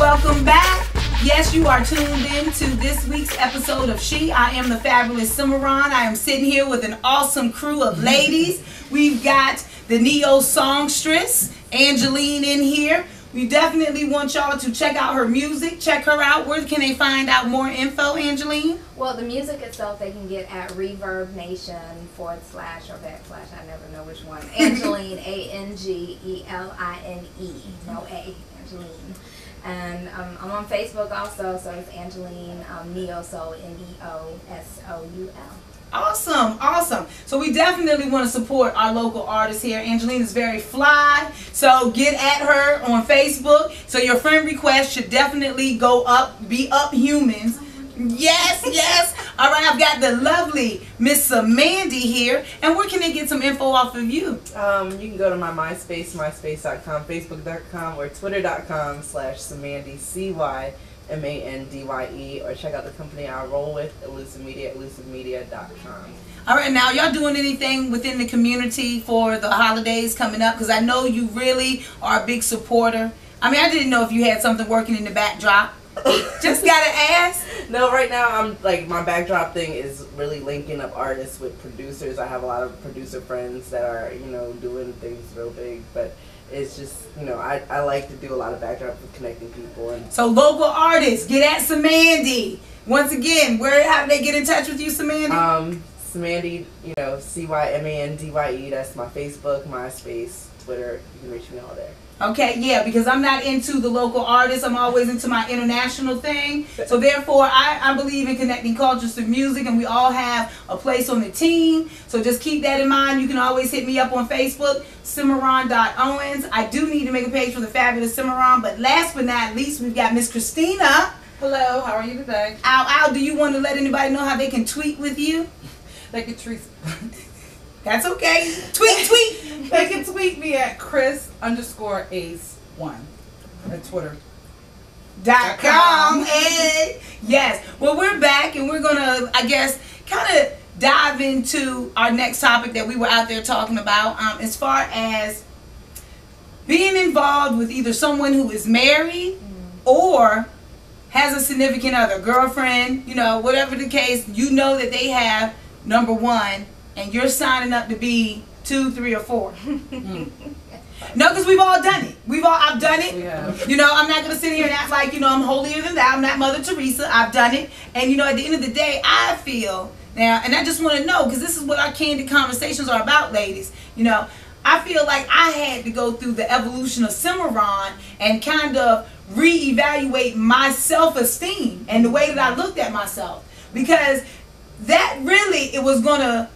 welcome back. Yes, you are tuned in to this week's episode of She. I am the fabulous Cimarron. I am sitting here with an awesome crew of ladies. We've got the neo songstress, Angeline, in here. We definitely want y'all to check out her music. Check her out. Where can they find out more info, Angeline? Well, the music itself they can get at Reverb Nation / or backslash, I never know which one. Angeline, Angeline, no A, Angeline. And I'm on Facebook also, so it's Angeline Neosoul, Neosoul. Awesome, awesome. So we definitely want to support our local artists here. Angeline is very fly, so get at her on Facebook. So your friend request should definitely go up, be up humans. Yes, yes. All right, I've got the lovely Miss Samandy here. And where can they get some info off of you? You can go to my MySpace, myspace.com, facebook.com, or twitter.com/Samandy, CYMANDYE, or check out the company I roll with, Elusive Media, elusivemedia.com. All right, now y'all doing anything within the community for the holidays coming up? Because I know you really are a big supporter. I mean, I didn't know if you had something working in the backdrop. Just gotta ask. No, right now I'm like, my backdrop thing is really linking up artists with producers. I have a lot of producer friends that are, you know, doing things real big, but it's just, you know, I like to do a lot of backdrop with connecting people. And so local artists, get at Samandy. Once again, how do they get in touch with you, Samandy? Samandy, you know, CYMANDYE. That's my Facebook, MySpace, Twitter. You can reach me all there. Okay, yeah, because I'm not into the local artists. I'm always into my international thing. So therefore, I believe in connecting cultures to music, and we all have a place on the team. So just keep that in mind. You can always hit me up on Facebook, Cimarron.Owens. I do need to make a page for the fabulous Cimarron. But last but not least, we've got Miss Christina. Hello, how are you today? Al, do you want to let anybody know how they can tweet with you? They can tweet. That's okay. Tweet. They can tweet me at Chris_Ace1 at Twitter.com. Hey. Yes. Well, we're back, and we're gonna, I guess, kind of dive into our next topic that we were out there talking about, as far as being involved with either someone who is married or has a significant other, girlfriend, you know, whatever the case. You know that they have number one, and you're signing up to be 2, 3, or 4. No, because we've all done it. I've done it. Yeah. You know, I'm not going to sit here and act like, you know, I'm holier than thou. I'm not Mother Teresa. I've done it. And, you know, at the end of the day, I feel now, and I just want to know, because this is what our candid conversations are about, ladies. You know, I feel like I had to go through the evolution of Cimarron and kind of reevaluate my self-esteem and the way that I looked at myself. Because that really, it was going to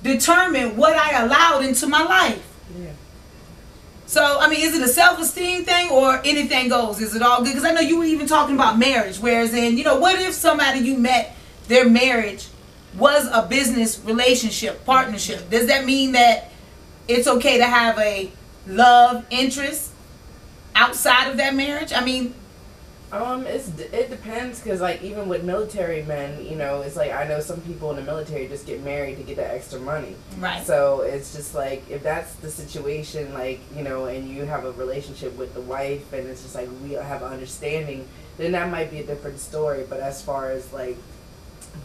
determine what I allowed into my life. Yeah. So, I mean, is it a self-esteem thing or anything goes? Is it all good? Because I know you were even talking about marriage, whereas in, you know, what if somebody you met, their marriage was a business relationship, partnership? Does that mean that it's okay to have a love interest outside of that marriage? I mean, it depends, because like even with military men, you know, it's like I know some people in the military just get married to get that extra money. Right. So it's just like, if that's the situation, like, you know, and you have a relationship with the wife and it's just like we have an understanding, then that might be a different story. But as far as like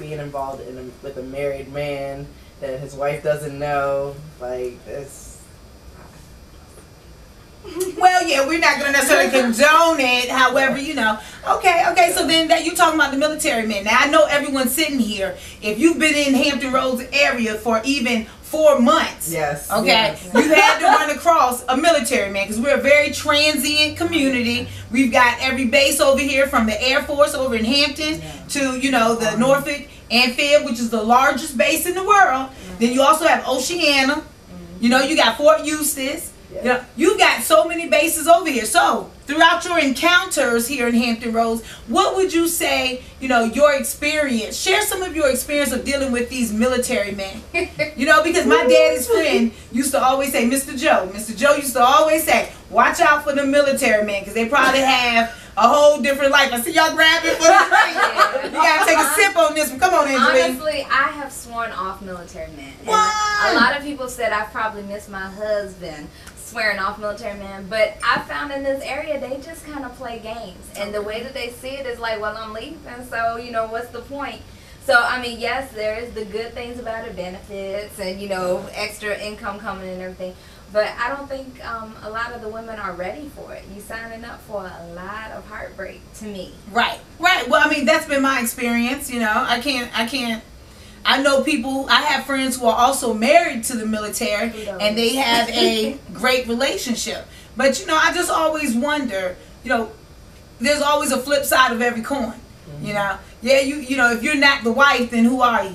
being involved with a married man that his wife doesn't know, like, it's. Well, yeah, we're not going to necessarily condone it. However, you know, okay. So then that you're talking about the military men. Now, I know everyone sitting here, if you've been in Hampton Roads area for even 4 months, yes, okay, yes. You've had to run across a military man, because we're a very transient community. We've got every base over here, from the Air Force over in Hampton to, you know, the Norfolk Amphib, which is the largest base in the world. Then you also have Oceana. You know, you got Fort Eustis. You know, you've got so many bases over here. So, throughout your encounters here in Hampton Roads, what would you say, you know, your experience? Share some of your experience of dealing with these military men. You know, because my daddy's friend used to always say, Mr. Joe used to always say, watch out for the military men, because they probably have a whole different life. I see y'all grabbing for the drink. You gotta take a sip on this one. Come on, Angeline. Honestly, I have sworn off military men. And What? a lot of people said I probably missed my husband swearing off military men, but I found in this area they just kind of play games, and the way that they see it is like, well, I'm leaving, so you know what's the point? So I mean, yes, there is the good things about it, benefits, and you know, extra income coming and everything. But I don't think a lot of the women are ready for it. You signing up for a lot of heartbreak to me. Right. Well, I mean, that's been my experience. You know, I know people, I have friends who are also married to the military and they have a great relationship. But, you know, I just always wonder, you know, there's always a flip side of every coin, you know. Yeah, you know, if you're not the wife, then who are you?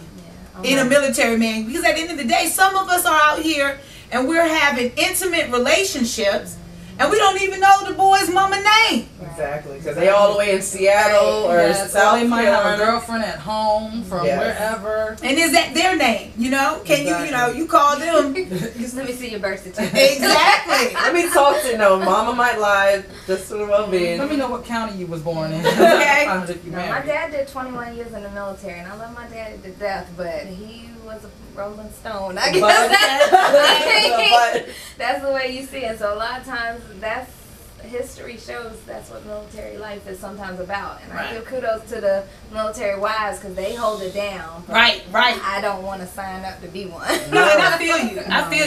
In a military man? Because at the end of the day, some of us are out here and we're having intimate relationships and we don't even know the boy's mama name. Exactly, because they all the way in Seattle or South they might have a Carolina. girlfriend at home from wherever. And is that their name? You know, can you know, you call them? Just let me see your birth certificate. Exactly. Let me talk to mama might lie just for the well-being. Let me know what county you was born in. Okay. My dad did 21 years in the military, and I love my dad to death, but he was a rolling stone. I guess that's the way you see it. So a lot of times, that's history shows that's what military life is sometimes about. And I give kudos to the military wives because they hold it down. Right. I don't want to sign up to be one. No, and I feel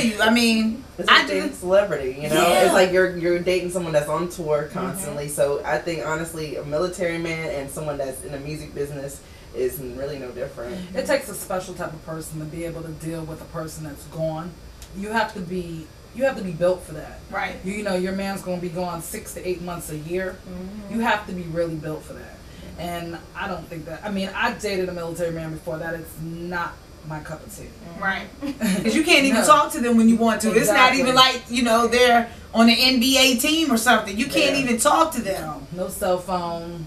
you. I mean, it's like dating celebrity, you know. Yeah. It's like you're dating someone that's on tour constantly. So I think honestly, a military man and someone that's in the music business is really no different. It takes a special type of person to be able to deal with a person that's gone. You have to be built for that. Right. You know, your man's going to be gone 6 to 8 months a year. You have to be really built for that. And I don't think that, I mean, I dated a military man before that. It's not my cup of tea. Right. Because you can't even talk to them when you want to. Exactly. It's not even like, you know, they're on the NBA team or something. You can't even talk to them. No cell phone,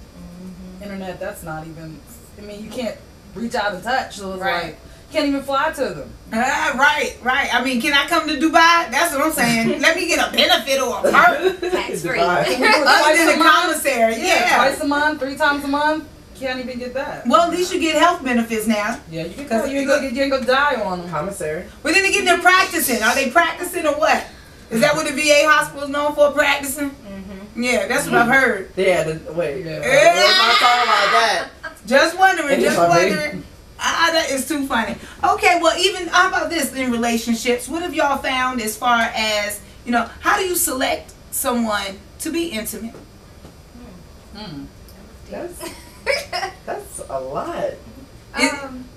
internet, that's not even, I mean, you can't reach out and touch. So it's like, you can't even fly to them. Right. I mean, can I come to Dubai? That's what I'm saying. Let me get a benefit or a perk. Tax free. Other than the commissary. Yeah. Twice a month, 3 times a month. Can't even get that. Well, at least you get health benefits now. Yeah, you can you ain't gonna die on them. Commissary. But then again, they're practicing. Are they practicing or what? Is that what the VA hospital is known for, practicing? Yeah, that's what I've heard. Yeah, let's not talk about that. Just wondering. That is too funny. Okay, well, even, how about this in relationships? What have y'all found as far as, you know, how do you select someone to be intimate? That's a lot.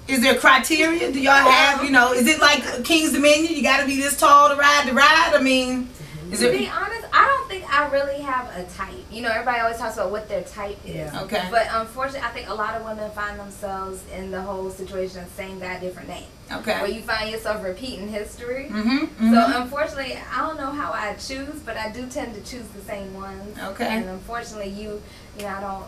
Is there criteria? Do y'all have, you know, is it like King's Dominion? You got to be this tall to ride the ride? I mean, is To it? be honest, I don't think I really have a type. You know, everybody always talks about what their type is. Yeah. Okay. But unfortunately, I think a lot of women find themselves in the whole situation, same guy, different name. Okay. Where you find yourself repeating history. Mm-hmm. So unfortunately, I don't know how I choose, but I do tend to choose the same ones. Okay. And unfortunately, you know, I don't.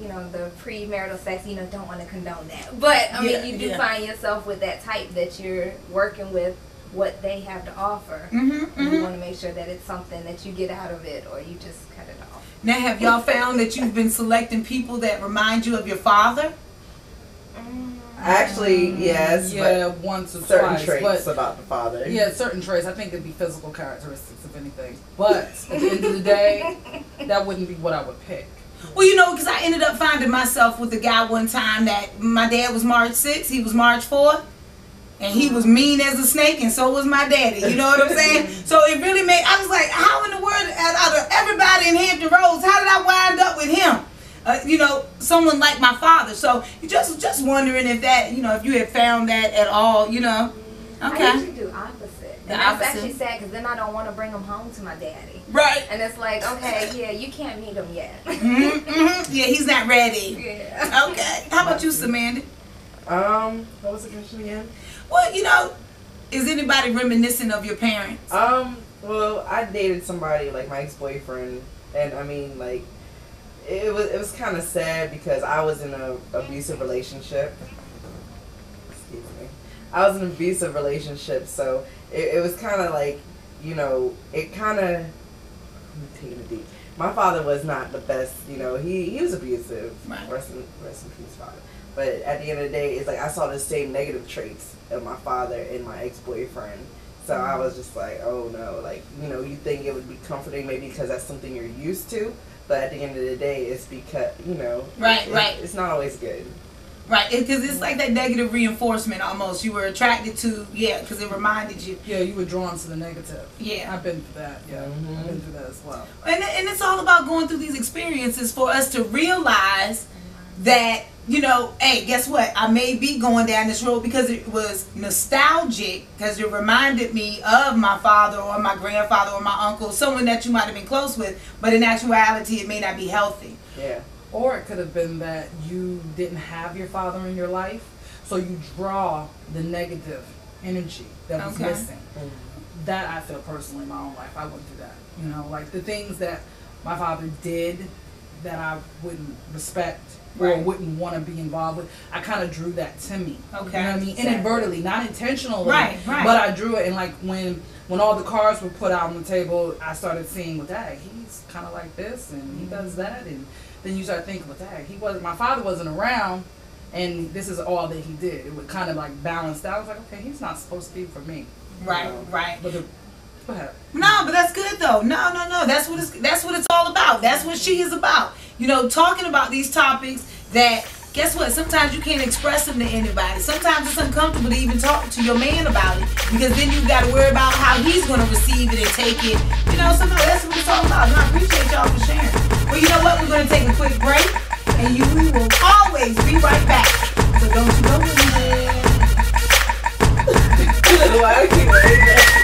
You know, the premarital sex, you know, don't want to condone that. But, I mean, you do find yourself with that type that you're working with what they have to offer. And you want to make sure that it's something that you get out of it or you just cut it off. Now, have y'all found that you've been selecting people that remind you of your father? Actually, yes. Yeah, but once or certain twice. traits But about the father. yeah, certain traits. I think it'd be physical characteristics, if anything. But at the end of the day, that wouldn't be what I would pick. Well, you know, because I ended up finding myself with a guy one time that my dad was March 6th, he was March 4th, and he was mean as a snake, and so was my daddy. You know what I'm saying? So it really made, I was like, how in the world, out of everybody in Hampton Roads, how did I wind up with him? You know, someone like my father. So you just wondering if that, you know, if you had found that at all, you know. Okay. I usually do opposite. And that's actually sad because then I don't want to bring him home to my daddy. Right. And it's like, okay, yeah, you can't meet him yet. Yeah, he's not ready. Yeah. Okay. How about you, Samantha? What was the question again? Well, you know, is anybody reminiscent of your parents? Well, I dated somebody like my ex-boyfriend, and I mean, like, it was kind of sad because I was in an abusive relationship. Excuse me. I was in an abusive relationship, so it was kind of like, you know, it kind of, I'm taking it deep. my father was not the best. You know, he was abusive. Right. Rest in peace, father. But at the end of the day, it's like I saw the same negative traits of my father and my ex-boyfriend. So I was just like, oh no, like, you know, you think it would be comforting maybe because that's something you're used to, but at the end of the day, it's because, you know, right. It's not always good. Right, because it's like that negative reinforcement almost. You were attracted to, because it reminded you. Yeah, you were drawn to the negative. Yeah. I've been through that, I've been through that as well. And it's all about going through these experiences for us to realize that, you know, hey, guess what? I may be going down this road because it was nostalgic, because it reminded me of my father or my grandfather or my uncle, someone that you might have been close with, but in actuality, it may not be healthy. Yeah. Or it could have been that you didn't have your father in your life, so you draw the negative energy that was missing. Mm-hmm. That I feel personally in my own life. I went through that. You know, like the things that my father did that I wouldn't respect or wouldn't want to be involved with, I kind of drew that to me. Okay. You know what I mean? Inadvertently, not intentionally. Right. But I drew it, and like when all the cards were put out on the table, I started seeing, well, dang, he's kind of like this, and he does that, and then you start thinking, well, dang, my father wasn't around, and this is all that he did. It would kind of like balance out. I was like, okay, he's not supposed to be for me. Right. But go ahead. No, but that's good though. No. That's what it's all about. That's what she is about. You know, talking about these topics that, guess what? Sometimes you can't express them to anybody. Sometimes it's uncomfortable to even talk to your man about it, because then you've got to worry about how he's going to receive it and take it. You know, so no, that's what it's all about. And I appreciate y'all for sharing. Well, you know what? We're going to take a quick break, and we will always be right back. So don't you go anywhere. Why do I keep waiting?